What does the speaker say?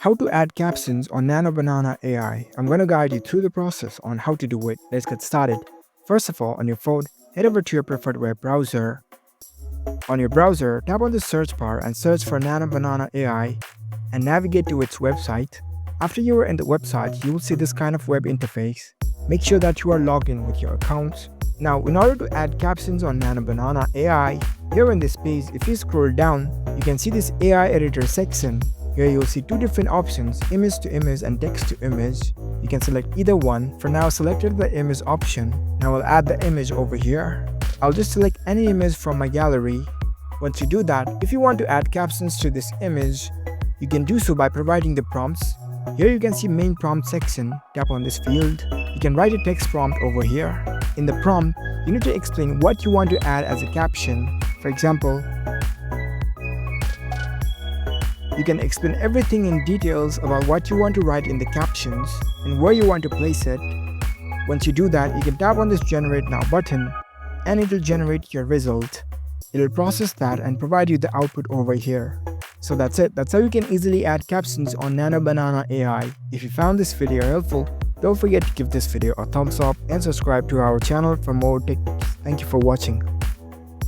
How to add captions on NanoBanana AI. I'm going to guide you through the process on how to do it. Let's get started. First of all, on your phone, head over to your preferred web browser. On your browser, tap on the search bar and search for NanoBanana AI and navigate to its website. After you are in the website, you will see this kind of web interface. Make sure that you are logged in with your accounts. Now, in order to add captions on NanoBanana AI, here in this page, if you scroll down, you can see this AI editor section. Here you'll see two different options, image to image and text to image. You can select either one. For now, selected the image option. Now I'll add the image over here. I'll just select any image from my gallery. Once you do that, if you want to add captions to this image, you can do so by providing the prompts. Here you can see main prompt section. Tap on this field. You can write a text prompt over here. In the prompt, you need to explain what you want to add as a caption. For example, you can explain everything in details about what you want to write in the captions and where you want to place it. Once you do that, you can tap on this Generate Now button and it will generate your result. It will process that and provide you the output over here. So that's it. That's how you can easily add captions on NanoBanana AI. If you found this video helpful, don't forget to give this video a thumbs up and subscribe to our channel for more tech tips. Thank you for watching.